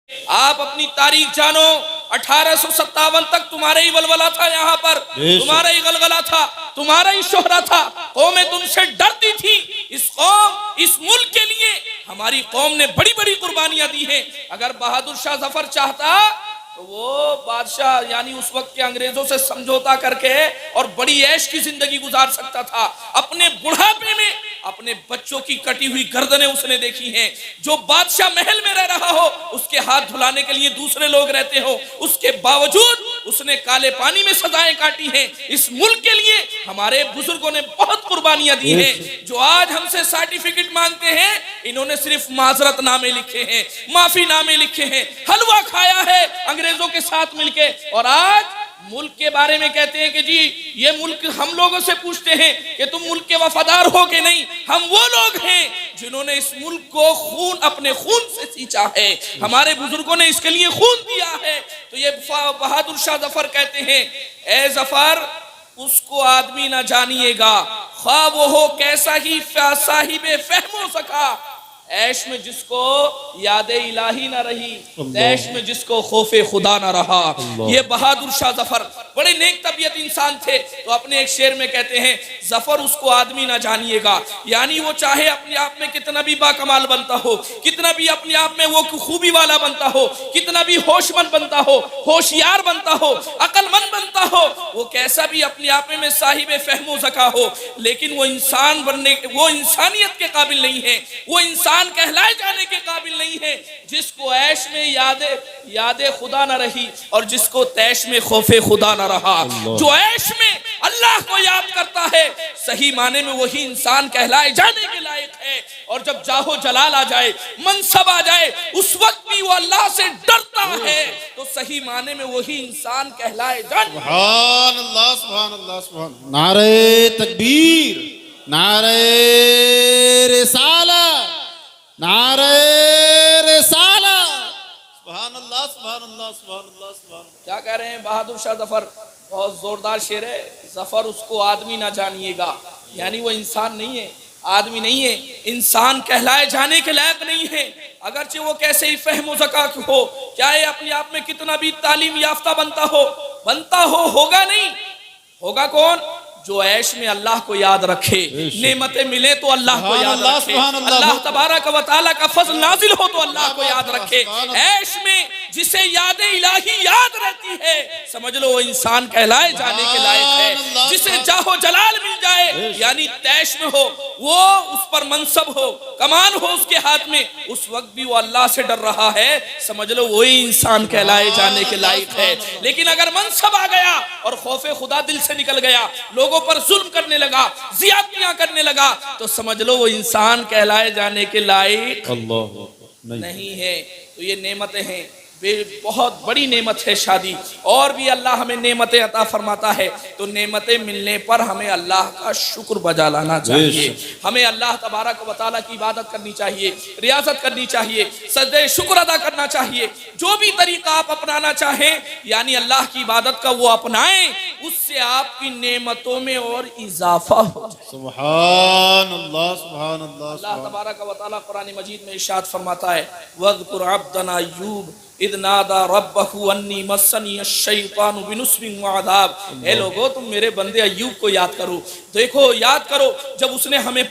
آپ اپنی تاریخ جانو، 1857 تک تمہارا ہی ولولہ تھا، یہاں پر تمہارا ہی غلغلہ تھا، تمہارا ہی شہرہ تھا، قومیں تم سے ڈرتی تھی۔ اس ملک کے لیے ہماری قوم نے بڑی بڑی قربانیاں دی ہیں۔ اگر بہادر شاہ ظفر چاہتا تو وہ بادشاہ یعنی اس وقت کے انگریزوں سے سمجھوتا کر کے اور بڑی عیش کی زندگی گزار سکتا تھا۔ اپنے بڑھاپے میں اپنے بچوں کی کٹی ہوئی گردنیں اس نے دیکھی ہیں۔ جو بادشاہ محل میں رہ رہا ہو اس کے ہاتھ دھلانے کے لیے دوسرے لوگ رہتے ہو، اس کے باوجود اس نے کالے پانی میں سزائیں کاٹی ہیں۔ اس ملک کے لیے ہمارے بزرگوں نے بہت قربانیاں دی ہیں۔ جو آج ہم سے سرٹیفکیٹ مانگتے ہیں، انہوں نے صرف معذرت نامے لکھے ہیں، معافی نامے لکھے ہیں، حلوہ کھایا ہے انگریزوں کے ساتھ مل کے، اور آج ملک کے بارے میں کہتے ہیں کہ جی یہ ملک، ہم لوگوں سے پوچھتے ہیں کہ تم ملک کے وفادار ہو کہ نہیں؟ ہم وہ لوگ ہیں جنہوں نے اس ملک کو اپنے خون سے سینچا ہے، ہمارے بزرگوں نے اس کے لیے خون دیا ہے۔ تو یہ بہادر شاہ ظفر کہتے ہیں، اے ظفر اس کو آدمی نہ جانیے گا، خواہ وہ ہو کیسا ہی صاحب فہم و سکا، عیش میں جس کو یاد الہی نہ رہی، عیش میں جس کو خوف خدا نہ رہا۔ یہ بہادر شاہ ظفر بڑے نیک طبیعت انسان تھے، تو اپنے ایک شعر میں کہتے ہیں، ظفر اس کو آدمی نہ جانیے گا، یعنی وہ چاہے اپنے آپ میں کتنا بھی باکمال بنتا ہو، کتنا بھی اپنے آپ میں وہ خوبی والا بنتا ہو، کتنا بھی ہوش مند بنتا ہو، ہوشیار بنتا ہو، عقل مند بنتا ہو، وہ کیسا بھی اپنے آپ میں صاحب فہم و ذکا ہو، لیکن وہ انسان بننے، وہ انسانیت کے قابل نہیں ہے، وہ انسان کہلائے جانے کے قابل نہیں ہے جس کو عیش میں یاد خدا نہ رہی اور جس کو تیش میں خوف خدا نہ رہا۔ جو عیش میں اللہ کو یاد کرتا ہے صحیح معنی میں وہی انسان کہلائے جانے کے لائق ہے، اور جب جاہو جلال آ جائے، منصب آ جائے، اس وقت بھی وہ اللہ سے ڈرتا ہے، تو صحیح معنی میں وہی انسان کہلائے جانے۔ سبحان اللہ، سبحان اللہ، سبحان اللہ۔ نعرہ تکبیر، نعرہ رسالہ، نعرہ رسالہ، سبحان اللہ، سبحان اللہ، سبحان اللہ، سبحان اللہ۔ کیا کہہ رہے ہیں بہادر شاہ ظفر؟ بہت زوردار شعر ہے، ظفر اس کو آدمی نہ جانیے گا، یعنی وہ انسان نہیں ہے، آدمی نہیں ہے، انسان کہلائے جانے کے لائق نہیں ہے، اگرچہ وہ کیسے ہی فہم و ذکا ہو، چاہے اپنے آپ میں کتنا بھی تعلیم یافتہ بنتا ہو، ہوگا نہیں، ہوگا کون؟ جو عیش میں اللہ کو یاد رکھے، نعمتیں ملے تو اللہ کو یاد رکھے، اللہ تبارک و تعالیٰ کا فضل نازل ہو تو اللہ کو یاد رکھے، عیش میں جسے یاد الہی یاد رہتی ہے سمجھ لو وہ انسان کہلائے جانے کے لائق ہے۔ جسے جاہو جلال مل جائے یعنی تیش میں ہو، وہ اس پر منصب ہو، کمان ہو اس کے ہاتھ میں، اس وقت بھی وہ اللہ سے ڈر رہا ہے، سمجھ لو وہی انسان کہلائے جانے کے لائق ہے۔ لیکن اگر منصب آ گیا اور خوف خدا دل سے نکل گیا، لوگوں پر ظلم کرنے لگا، زیادتیاں کرنے لگا، تو سمجھ لو وہ انسان کہلائے جانے کے لائق نہیں ہے۔ تو یہ نعمتیں ہیں، بہت بڑی نعمت ہے شادی، اور بھی اللہ ہمیں نعمتیں عطا فرماتا ہے، تو نعمتیں ملنے پر ہمیں اللہ کا شکر بجا لانا چاہیے، ہمیں اللہ تبارک و تعالیٰ کی عبادت کرنی چاہیے، ریاضت کرنی چاہیے، سجدہ شکر ادا کرنا چاہیے، جو بھی طریقہ آپ اپنانا چاہیں یعنی اللہ کی عبادت کا وہ اپنائیں، اس سے آپ کی نعمتوں میں اور اضافہ ہو جائے۔ سبحان اللہ، سبحان اللہ۔ اللہ تبارک و تعالیٰ قرآن مجید میں ارشاد فرماتا ہے، وَاذْكُرْ عَبْدَنَا ایوب اذ نادى ربه انی مسنی الشیطان بنصب وعذاب۔ اے لوگو تم میرے بندے ایوب کو یاد کرو، دیکھو یاد کرو جب اس نے ہمیں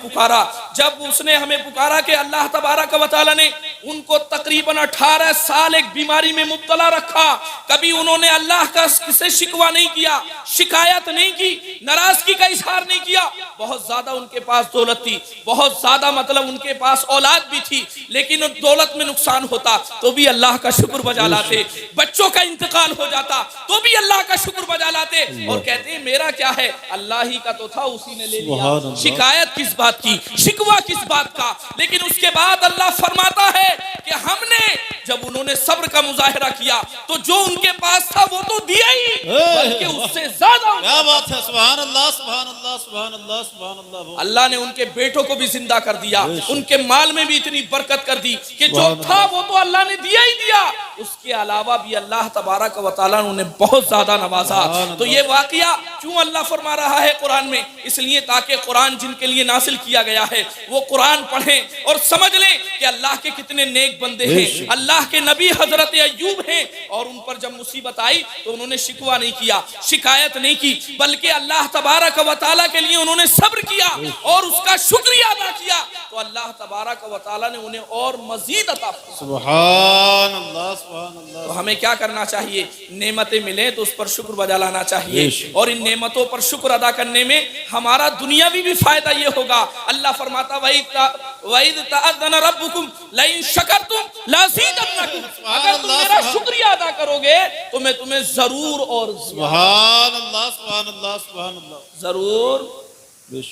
پکارا کہ اللہ تبارک و تعالیٰ نے ان کو تقریباً 18 سال ایک بیماری میں مبتلا رکھا، کبھی انہوں نے اللہ کا سے شکوہ نہیں کیا، شکایت نہیں کی، ناراضگی کا اظہار نہیں کیا، بہت زیادہ ان کے پاس دولت تھی، بہت زیادہ مطلب ان کے پاس اولاد بھی تھی، لیکن دولت میں نقصان ہوتا تو بھی اللہ کا شکر بجا لاتے، بچوں کا انتقال ہو جاتا تو بھی اللہ کا شکر بجا لاتے، اور کہتے ہیں میرا کیا ہے، اللہ ہی کا تو تھا اسی نے لے لیا، شکایت کس بات کی، شکوہ کس بات کا۔ لیکن اس کے بعد اللہ فرماتا ہے کہ ہم نے جب انہوں نے صبر کا مظاہرہ کیا تو جو ان کے پاس تھا وہ تو دیا ہی بلکہ اس سے زیادہ۔ کیا بات ہے، سبحان اللہ، سبحان اللہ، سبحان اللہ، سبحان اللہ۔ اللہ نے ان کے بیٹوں کو بھی زندہ کر دیا، ان کے مال میں بھی اتنی برکت کر دی کہ جو تھا وہ تو اللہ نے دیا ہی دیا، اس کے علاوہ بھی اللہ تبارک و تعالیٰ نے انہیں بہت زیادہ نوازا. تو یہ واقعہ کیوں اللہ فرما رہا ہے قرآن میں؟ اس لیے تاکہ قرآن جن کے لیے نازل کیا گیا ہے وہ قرآن پڑھیں اور سمجھ لیں کہ اللہ کے کتنے نیک بندے ہیں. اللہ کے نبی حضرت ایوب ہیں اور ان پر جب مصیبت آئی تو انہوں نے شکوہ نہیں کیا, شکایت نہیں کی, بلکہ اللہ تبارک و تعالیٰ کے لیے انہوں نے صبر کیا اور اس کا شکریہ ادا کیا, تو اللہ تبارک و تعالیٰ نے انہیں اور مزید عطا فرمایا. سبحان اللہ سبحان اللہ. تو ہمیں کیا کرنا چاہیے؟ نعمتیں ملیں تو اس پر شکر بجا لانا چاہیے, اور ان نعمتوں پر شکر ادا کرنے میں ہمارا دنیاوی بھی فائدہ یہ ہوگا. اللہ فرماتا وَإِذْ تَأَذَّنَ رَبُّكُمْ لَئِن شَكَرْتُمْ لَأَزِيدَنَّكُمْ, اگر تم میرا شکریہ ادا کرو گے تو میں تمہیں ضرور اور سبحان اللہ سبحان اللہ سبحان اللہ ضرور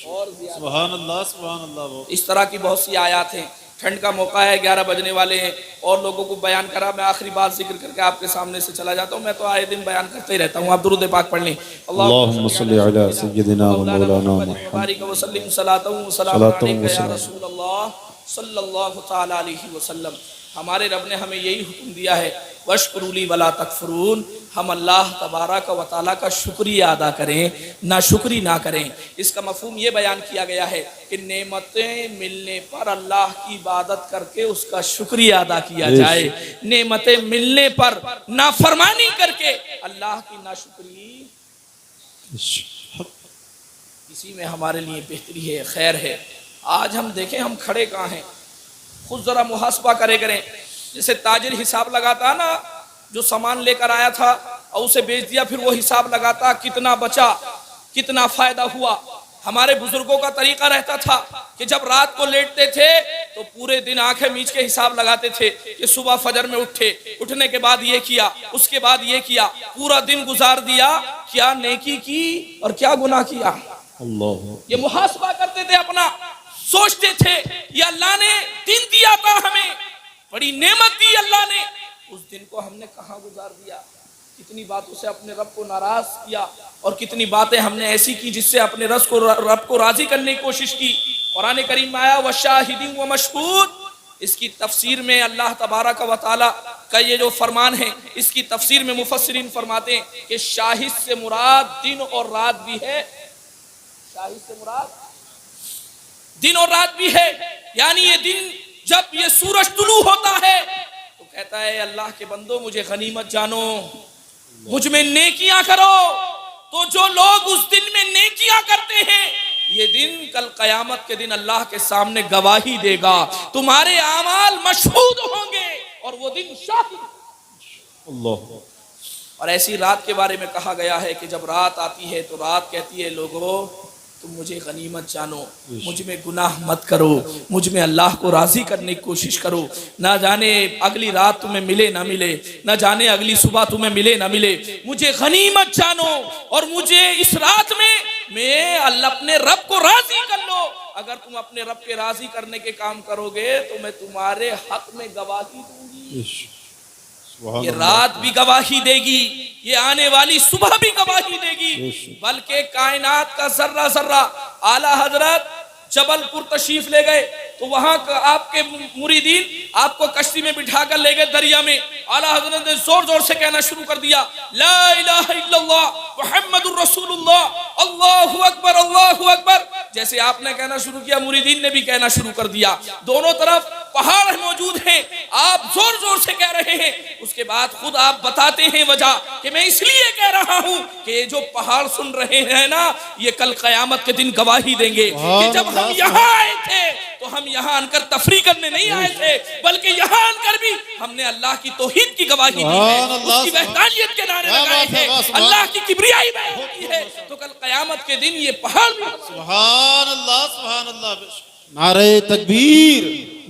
اور سبحان اللہ سبحان اللہ. اس طرح کی بہت سی آیات ہیں. ٹھنڈ کا موقع ہے, 11 بجنے والے ہیں اور لوگوں کو بیان کرا. میں آخری بات ذکر کر کے آپ کے سامنے سے چلا جاتا ہوں. میں تو آئے دن بیان کرتے ہی رہتا ہوں. آپ درود پاک پڑھ لیں. اللہم صلی علی سیدنا و مولانا محمد وسلم صلاۃ و سلام علیک یا رسول اللہ صلی اللہ تعالی علیہ وسلم. ہمارے رب نے ہمیں یہی حکم دیا ہے وَاشْكُرُوا لِي وَلَا تَكْفُرُونَ, ہم اللہ تبارک و تعالیٰ کا شکریہ ادا کریں, ناشکری نہ کریں. اس کا مفہوم یہ بیان کیا گیا ہے کہ نعمتیں ملنے پر اللہ کی عبادت کر کے اس کا شکریہ ادا کیا جائے, نعمتیں ملنے پر نافرمانی کر کے اللہ کی ناشکری, اسی میں ہمارے لیے بہتری ہے, خیر ہے. آج ہم دیکھیں ہم کھڑے کہاں ہیں, خود ذرا محاسبہ کریں. جیسے تاجر حساب لگاتا نا, جو سامان لے کر آیا تھا اور اسے بیچ دیا, پھر وہ حساب لگاتا کتنا بچا, کتنا فائدہ ہوا. ہمارے بزرگوں کا طریقہ رہتا تھا کہ جب رات کو لیٹتے تھے تو پورے دن آنکھیں میچ کے حساب لگاتے تھے کہ صبح فجر میں اٹھے, اٹھنے کے بعد یہ کیا, اس کے بعد یہ کیا, پورا دن گزار دیا, کیا نیکی کی اور کیا گناہ کیا. یہ محاسبہ کرتے تھے اپنا, سوچتے تھے یہ اللہ نے دن دیا تھا, ہمیں بڑی نعمت دی اللہ نے, اس دن کو ہم نے کہاں گزار دیا, کتنی باتوں سے اپنے رب کو ناراض کیا اور کتنی باتیں ہم نے ایسی کی جس سے اپنے رب کو راضی کرنے کی کوشش کی. قرآن کریم میں آیا وَشَاهِدٍ وَمَشْهُودٍ, اس کی تفسیر میں اللہ تبارک و تعالی کا یہ جو فرمان ہے, اس کی تفسیر میں مفسرین فرماتے ہیں کہ شاہد سے مراد دن اور رات بھی ہے, شاہد سے مراد دن اور رات بھی ہے. یعنی یہ دن جب یہ سورج طلوع ہوتا ہے تو کہتا ہے اللہ کے بندوں مجھے غنیمت جانو, مجھ میں نیکیاں کرو. تو جو لوگ اس دن میں نیکیاں کرتے ہیں, یہ دن کل قیامت کے دن اللہ کے سامنے گواہی دے گا, تمہارے اعمال مشہود ہوں گے اور وہ دن شاہد. اللہ. اور ایسی رات کے بارے میں کہا گیا ہے کہ جب رات آتی ہے تو رات کہتی ہے لوگوں تم مجھے غنیمت جانو, مجھ میں گناہ مت کرو, مجھ میں اللہ کو راضی کرنے کی کوشش کرو. نہ جانے اگلی رات تمہیں ملے نہ ملے, نہ جانے اگلی صبح تمہیں ملے نہ ملے, مجھے غنیمت جانو اور مجھے اس رات میں اللہ اپنے رب کو راضی کر لو. اگر تم اپنے رب کے راضی کرنے کے کام کرو گے تو میں تمہارے حق میں گواہی دوں گی. یہ رات بھی گواہی دے گی, یہ آنے والی صبح بھی گواہی دے گی, بلکہ کائنات کا ذرہ ذرہ. اعلیٰ حضرت جبل پور تشریف لے گئے تو وہاں آپ کے مریدین آپ کو کشتی میں بٹھا کر لے گئے دریا میں. اعلیٰ حضرت نے زور زور سے کہنا شروع کر دیا لا الہ الا اللہ محمد الرسول اللہ, اللہ اکبر اللہ اکبر. جیسے آپ نے کہنا شروع کیا مریدین نے بھی کہنا شروع کر دیا. دونوں طرف پہاڑ موجود ہیں, آپ زور زور سے کہہ رہے ہیں. اس کے بعد خود آپ بتاتے ہیں وجہ کہ میں اس لیے کہہ رہا ہوں کہ جو پہاڑ سن رہے ہیں نا, یہ کل قیامت کے دن گواہی دیں گے کہ جب ہم یہاں آئے تھے تو ہم یہاں آن کر تفریح کرنے نہیں آئے تھے, بلکہ یہاں آن کر بھی ہم نے اللہ کی توحید کی گواہی دی ہے, اس کی وحدانیت کے نعرے لگائے ہیں, اللہ کی کبریائی بیان کی ہے. تو کل قیامت کے دن یہ پہاڑ بھی سبحان اللہ سبحان اللہ. نعرہ تکبیر,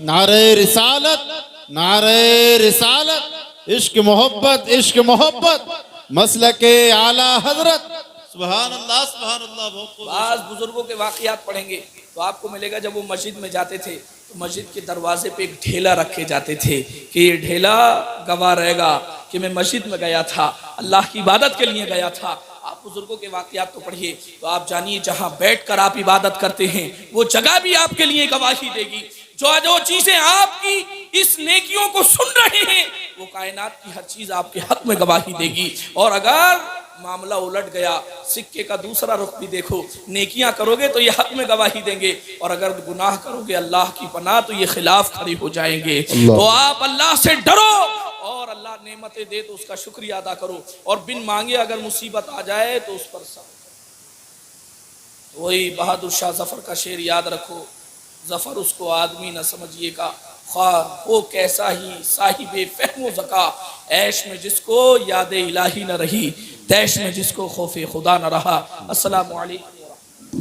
نعرہ رسالت, نعرہ رسالت, عشق محبت, عشق محبت, مسلک اعلیٰ حضرت. سبحان اللہ سبحان اللہ. بعض بزرگوں کے واقعات پڑھیں گے تو آپ کو ملے گا جب وہ مسجد میں جاتے تھے تو مسجد کے دروازے پہ ایک ڈھیلا رکھے جاتے تھے کہ یہ ڈھیلا گواہ رہے گا کہ میں مسجد میں گیا تھا, اللہ کی عبادت کے لیے گیا تھا. آپ بزرگوں کے واقعات تو پڑھیے تو آپ جانیے جہاں بیٹھ کر آپ عبادت کرتے ہیں وہ جگہ بھی آپ کے لیے گواہی دے گی. جو چیزیں آپ کی اس نیکیوں کو سن رہے ہیں وہ کائنات کی ہر چیز آپ کے حق میں گواہی دے گی. اور اگر معاملہ الٹ گیا, سکے کا دوسرا رخ بھی دیکھو, نیکیاں کرو گے تو یہ حق میں گواہی دیں گے, اور اگر گناہ کرو گے اللہ کی پناہ تو یہ خلاف کھڑی ہو جائیں گے. تو آپ اللہ سے ڈرو, اور اللہ نعمتیں دے تو اس کا شکریہ ادا کرو, اور بن مانگے اگر مصیبت آ جائے تو اس پر صبر. وہی بہادر شاہ ظفر کا شعر یاد رکھو, ظفر اس کو آدمی نہ سمجھیے گا, خواہ وہ کیسا ہی صاحب فہم و ذکا, عیش میں جس کو یاد الہی نہ رہی, تیش میں جس کو خوف خدا نہ رہا. السلام علیکم.